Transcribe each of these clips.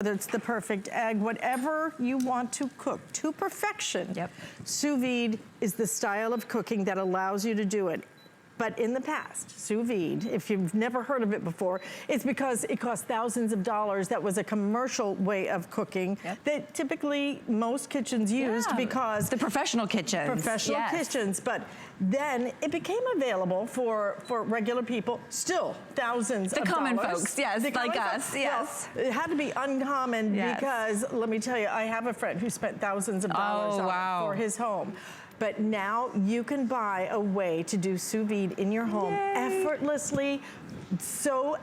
whether it's the perfect egg, whatever you want to cook to perfection, sous vide is the style of cooking that allows you to do it. But in the past, sous vide, if you've never heard of it before, it's because it cost thousands of dollars. That was a commercial way of cooking that typically most kitchens used because... The professional kitchens. Professional kitchens. But then it became available for regular people, still thousands of dollars. The common folks, like us, Well, it had to be uncommon because, let me tell you, I have a friend who spent thousands of dollars on it for his home. But now you can buy a way to do sous vide in your home effortlessly, so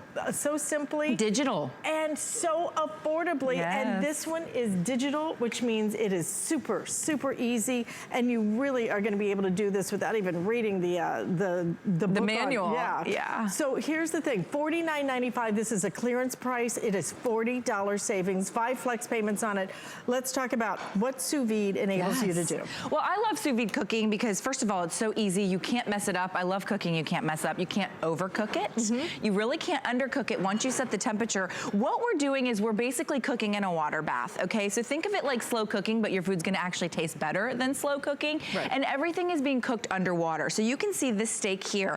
simply. Digital. And so affordably. And this one is digital, which means it is super, super easy. And you really are going to be able to do this without even reading the book manual. So here's the thing, $49.95. This is a clearance price. It is $40 savings, 5 flex payments on it. Let's talk about what sous vide enables you to do. Well, I love sous vide cooking because, first of all, it's so easy. You can't mess it up. I love cooking. You can't mess up. You can't overcook it. You really can't undercook it once you set the temperature. What we're doing is we're basically cooking in a water bath, okay? So think of it like slow cooking, but your food's gonna actually taste better than slow cooking. And everything is being cooked underwater. So you can see this steak here.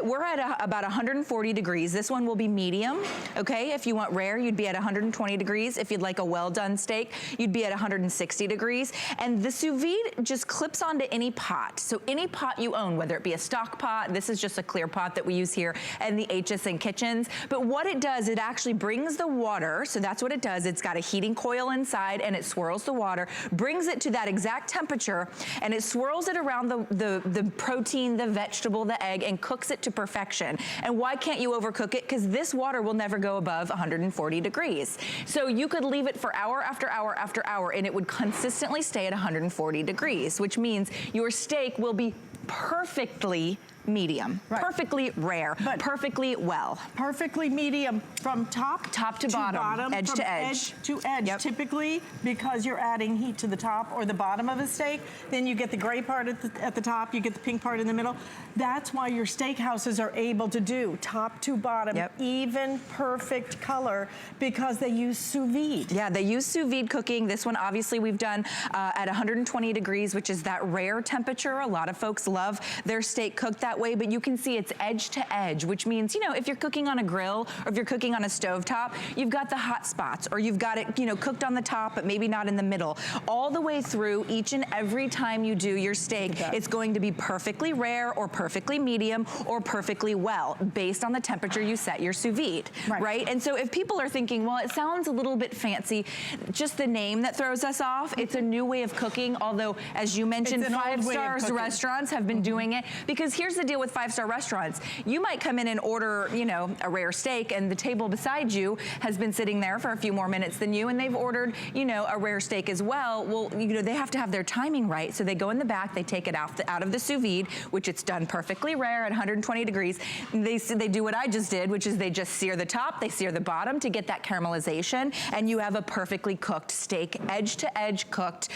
We're at about 140 degrees. This one will be medium, okay? If you want rare, you'd be at 120 degrees. If you'd like a well-done steak, you'd be at 160 degrees. And the sous vide just clips onto any pot. So any pot you own, whether it be a stock pot, this is just a clear pot that we use here, and the HSN kitchens. But what it does, it actually brings the water, so that's what it does. It's got a heating coil inside and it swirls the water, brings it to that exact temperature, and it swirls it around the protein, the vegetable, the egg, and cooks it to perfection. And why can't you overcook it? Because this water will never go above 140 degrees. So you could leave it for hour after hour after hour and it would consistently stay at 140 degrees, which means your steak will be perfectly medium, perfectly rare, but perfectly well. Perfectly medium from top to bottom, edge to edge. To edge. Typically, because you're adding heat to the top or the bottom of a steak, then you get the gray part at the top, you get the pink part in the middle. That's why your steakhouses are able to do top to bottom, even perfect color, because they use sous vide. Yeah, they use sous vide cooking. This one, obviously, we've done at 120 degrees, which is that rare temperature. A lot of folks love their steak cooked that way, but you can see it's edge to edge, which means, you know, if you're cooking on a grill or if you're cooking on a stovetop, you've got the hot spots, or you've got it, you know, cooked on the top, but maybe not in the middle. All the way through, each and every time you do your steak, it's going to be perfectly rare or perfectly medium or perfectly well, based on the temperature you set your sous vide, right? And so if people are thinking, well, it sounds a little bit fancy, just the name that throws us off, it's a new way of cooking, although, as you mentioned, 5-star restaurants have been doing it, because here's the deal with 5-star restaurants. You might come in and order, you know, a rare steak, and the table beside you has been sitting there for a few more minutes than you, and they've ordered, you know, a rare steak as well. Well, you know, they have to have their timing right, so they go in the back, they take it out of the sous vide, which it's done perfectly rare at 120 degrees. They do what I just did, which is they just sear the top, they sear the bottom to get that caramelization, and you have a perfectly cooked steak, edge to edge cooked,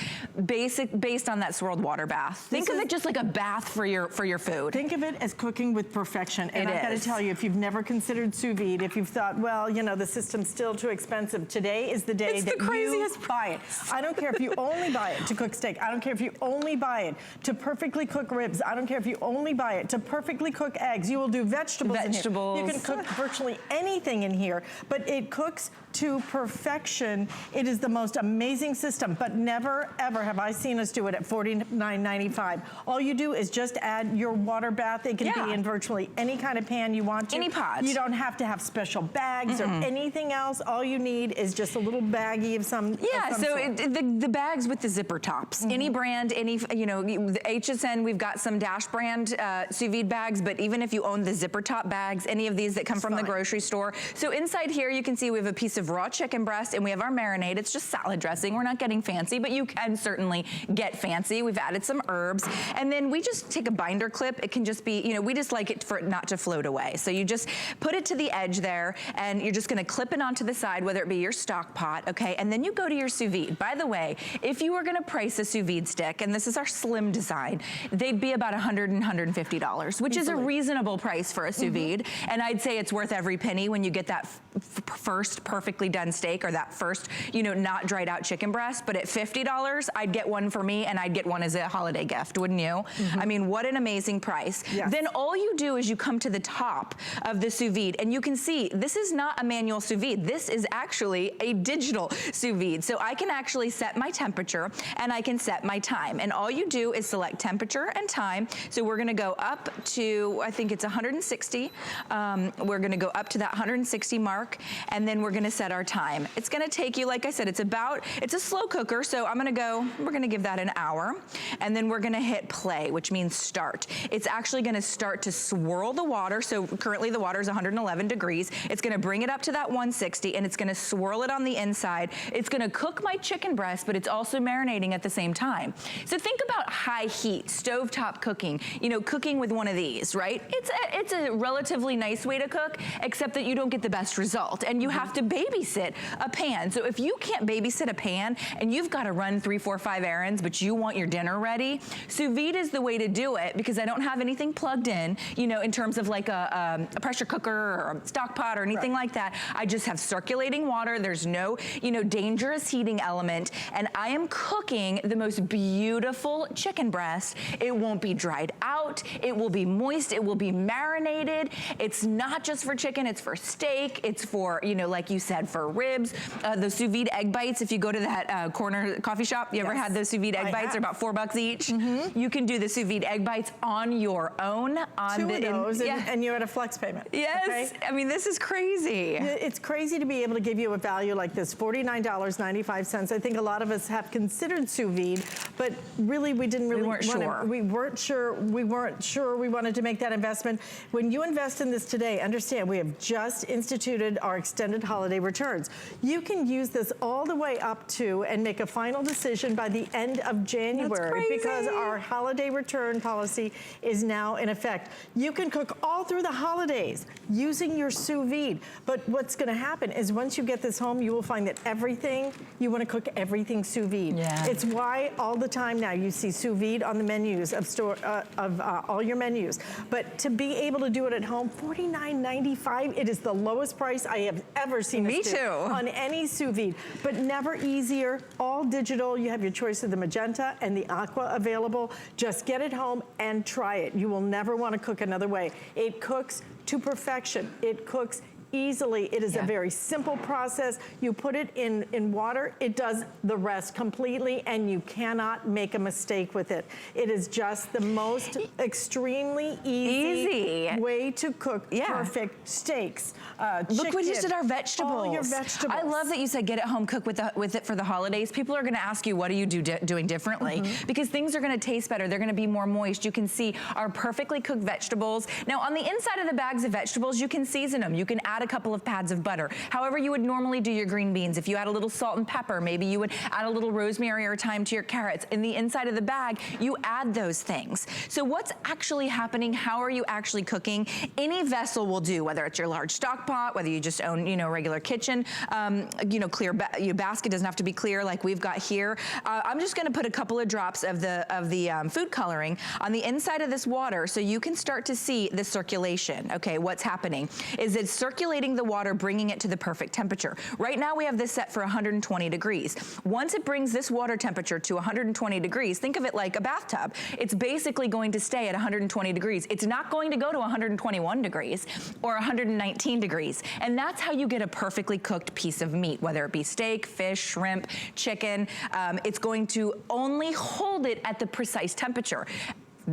based on that swirled water bath. Think of it just like a bath for your food. Think of it as cooking with perfection. And I've got to tell you, if you've never considered sous vide, if you've thought, well, you know, the system's still too expensive, today is the day that you buy it. I don't care if you only buy it to cook steak. I don't care if you only buy it to perfectly cook ribs. I don't care if you only buy it to perfectly cook eggs. You will do vegetables in here. You can cook virtually anything in here, but it cooks to perfection. It is the most amazing system, but never, ever have I seen us do it at $49.95. All you do is just add your water bath. It can be in virtually any kind of pan you want to. Any pot. You don't have to have special bags or anything else. All you need is just a little baggie of some the bags with the zipper tops. Any brand, any, you know, the HSN, we've got some Dash brand sous vide bags, but even if you own the zipper top bags, any of these that come from the grocery store. So inside here, you can see we have a piece of raw chicken breast, and we have our marinade. It's just salad dressing. We're not getting fancy, but you can certainly get fancy. We've added some herbs, and then we just take a binder clip. It can just just be, you know, we just like it for it not to float away. So you just put it to the edge there, and you're just gonna clip it onto the side, whether it be your stock pot, okay? And then you go to your sous vide. By the way, if you were gonna price a sous vide stick, and this is our slim design, they'd be about $100 and $150, which is a reasonable price for a sous vide. And I'd say it's worth every penny when you get that first perfectly done steak, or that first, you know, not dried out chicken breast. But at $50, I'd get one for me, and I'd get one as a holiday gift, wouldn't you? I mean, what an amazing price. Yes. Then all you do is you come to the top of the sous vide, and you can see this is not a manual sous vide. This is actually a digital sous vide. So I can actually set my temperature, and I can set my time. And all you do is select temperature and time. So we're gonna go up to, I think it's 160. We're gonna go up to that 160 mark, and then we're gonna set our time. It's gonna take you, like I said, it's a slow cooker, so we're gonna give that an hour, and then we're gonna hit play, which means start. It's actually gonna start to swirl the water. So currently the water is 111 degrees. It's gonna bring it up to that 160, and it's gonna swirl it on the inside. It's gonna cook my chicken breast, but it's also marinating at the same time. So think about high heat, stovetop cooking, you know, cooking with one of these, right? It's a relatively nice way to cook, except that you don't get the best result, and you have to babysit a pan. So if you can't babysit a pan, and you've got to run 3, 4, 5 errands, but you want your dinner ready, sous vide is the way to do it, because I don't have anything plugged in, you know, in terms of like a pressure cooker or a stock pot or anything like that. I just have circulating water. There's no, you know, dangerous heating element, and I am cooking the most beautiful chicken breast. It won't be dried out. It will be moist. It will be marinated. It's not just for chicken. It's for steak. It's for, you know, like you said, for ribs. The sous vide egg bites, if you go to that corner coffee shop, you ever had those sous vide egg bites? They're about $4 each. You can do the sous vide egg bites on your own. Two of those, and you're at a flex payment. Yes, okay? I mean, this is crazy. It's crazy to be able to give you a value like this, $49.95. I think a lot of us have considered sous vide, but really we didn't really we weren't sure we wanted to make that investment. When you invest in this today, understand we have just instituted our extended holiday returns. You can use this all the way up to and make a final decision by the end of January, because our holiday return policy is now in effect. You can cook all through the holidays using your sous vide, but what's gonna happen is once you get this home, you will find that you wanna cook everything sous vide. It's why all the time now you see sous vide on the menus of all your menus. But to be able to do it at home, $49.95, it is the lowest price I have ever seen on any sous vide, but never easier, all digital. You have your choice of the magenta and the aqua available. Just get it home and try it. You will never want to cook another way. It cooks to perfection. It cooks easily. It is a very simple process. You put it in water, it does the rest completely, and you cannot make a mistake with it. It is just the most extremely easy way to cook perfect steaks. Look, we just did our vegetables. All your vegetables. I love that you said get it home, cook with it for the holidays. People are gonna ask you, what are you doing differently? Because things are gonna taste better. They're gonna be more moist. You can see our perfectly cooked vegetables. Now on the inside of the bags of vegetables, you can season them. You can add a couple of pads of butter. However you would normally do your green beans. If you add a little salt and pepper, maybe you would add a little rosemary or thyme to your carrots. In the inside of the bag, you add those things. So what's actually happening? How are you actually cooking? Any vessel will do, whether it's your large stock pot, whether you just own, you know, regular kitchen, you know, clear your basket doesn't have to be clear like we've got here. I'm just gonna put a couple of drops of the food coloring on the inside of this water so you can start to see the circulation. Okay, what's happening is it's circulating the water, bringing it to the perfect temperature. Right now we have this set for 120 degrees. Once it brings this water temperature to 120 degrees, think of it like a bathtub. It's basically going to stay at 120 degrees. It's not going to go to 121 degrees or 119 degrees. And that's how you get a perfectly cooked piece of meat, whether it be steak, fish, shrimp, chicken. It's going to only hold it at the precise temperature.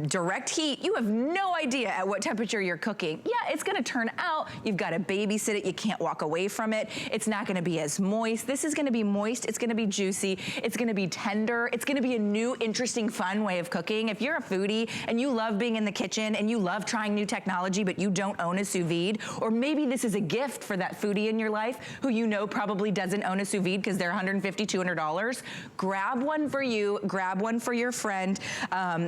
Direct heat, you have no idea at what temperature you're cooking. Yeah, it's gonna turn out, you've gotta babysit it, you can't walk away from it. It's not gonna be as moist. This is gonna be moist, it's gonna be juicy, it's gonna be tender, it's gonna be a new, interesting, fun way of cooking. If you're a foodie and you love being in the kitchen and you love trying new technology but you don't own a sous vide, or maybe this is a gift for that foodie in your life who you know probably doesn't own a sous vide because they're $150, $200, grab one for you, grab one for your friend.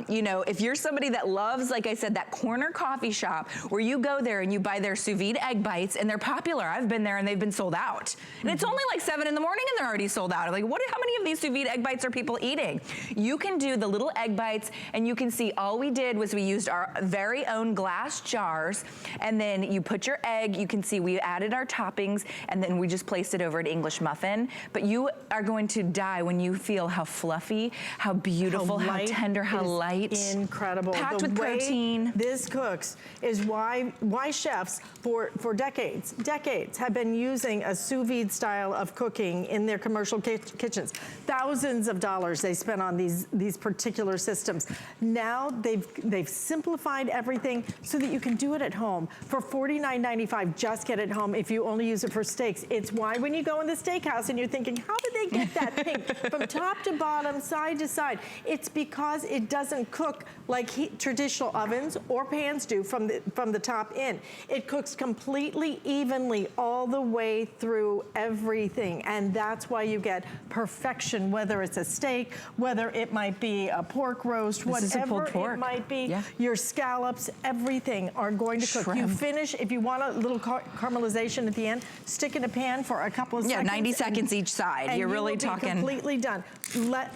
You know, if you're somebody that loves, like I said, that corner coffee shop where you go there and you buy their sous vide egg bites, and they're popular. I've been there and they've been sold out. And it's only like 7 in the morning and they're already sold out. I'm like, how many of these sous vide egg bites are people eating? You can do the little egg bites, and you can see all we did was we used our very own glass jars, and then you put your egg, you can see we added our toppings, and then we just placed it over an English muffin. But you are going to die when you feel how fluffy, how beautiful, how tender, how light. Incredible. Packed with protein. This cooks is why chefs for decades have been using a sous vide style of cooking in their commercial kitchens. Thousands of dollars they spent on these particular systems. Now they've simplified everything so that you can do it at home. For $49.95, just get it home if you only use it for steaks. It's why when you go in the steakhouse and you're thinking, how did they get that pink from top to bottom, side to side? It's because it doesn't cook like traditional ovens or pans do from the top in. It cooks completely evenly all the way through everything, and that's why you get perfection, whether it's a steak, whether it might be a pork roast, whatever it might be. Yeah. Your scallops, everything are going to cook. Shrimp. You finish, if you want a little caramelization at the end, stick in a pan for a couple of seconds. Yeah, 90 seconds each side. You're really talking. Completely done.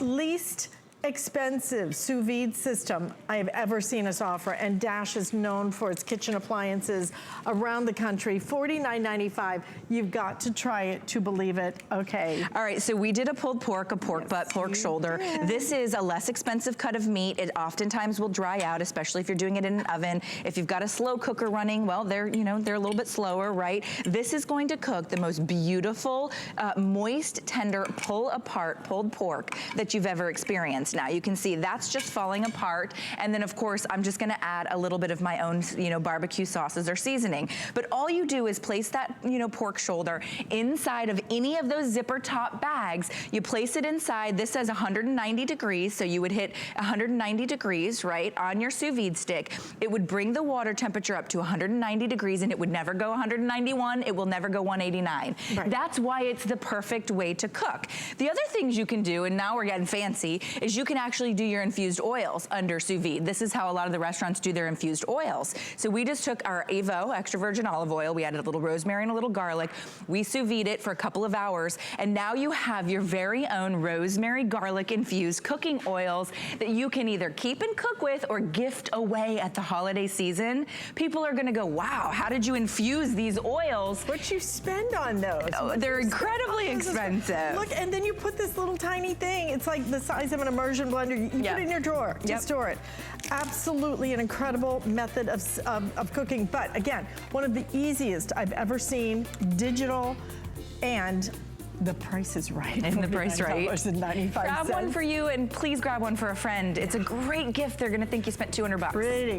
Least expensive sous vide system I have ever seen us offer, and Dash is known for its kitchen appliances around the country. $49.95. You've got to try it to believe it. Okay. All right, so we did a pulled pork, a pork butt, pork shoulder. This is a less expensive cut of meat. It oftentimes will dry out, especially if you're doing it in an oven. If you've got a slow cooker running, well, they're a little bit slower, right? This is going to cook the most beautiful, moist, tender, pulled pork that you've ever experienced. Now you can see that's just falling apart, and then of course I'm just gonna add a little bit of my own barbecue sauces or seasoning. But all you do is place that pork shoulder inside of any of those zipper top bags. You place it inside. This says 190 degrees, so you would hit 190 degrees, right, on your sous vide stick. It would bring the water temperature up to 190 degrees, and it would never go 191. It will never go 189. Right. That's why it's the perfect way to cook. The other things you can do, and now we're getting fancy, is you can actually do your infused oils under sous vide. This is how a lot of the restaurants do their infused oils. So we just took our Evo extra virgin olive oil, we added a little rosemary and a little garlic, we sous vide it for a couple of hours, and now you have your very own rosemary garlic infused cooking oils that you can either keep and cook with or gift away at the holiday season. People are gonna go, wow, how did you infuse these oils? What you spend on those? Oh, they're incredibly expensive. Look, and then you put this little tiny thing, it's like the size of an immersion blender. You put it in your drawer to store it. Absolutely an incredible method of cooking. But again, one of the easiest I've ever seen, digital, and the price is right. And the price right. $99.95. Grab one for you, and please grab one for a friend. It's a great gift. They're gonna think you spent $200.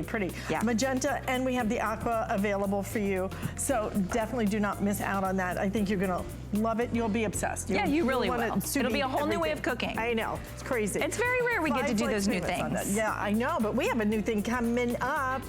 Pretty. Yeah. Magenta, and we have the aqua available for you. So definitely do not miss out on that. I think you're gonna love it. You'll be obsessed. You really will. It'll be a whole new way of cooking. I know, it's crazy. It's very rare we get to do those new things. Yeah, I know, but we have a new thing coming up.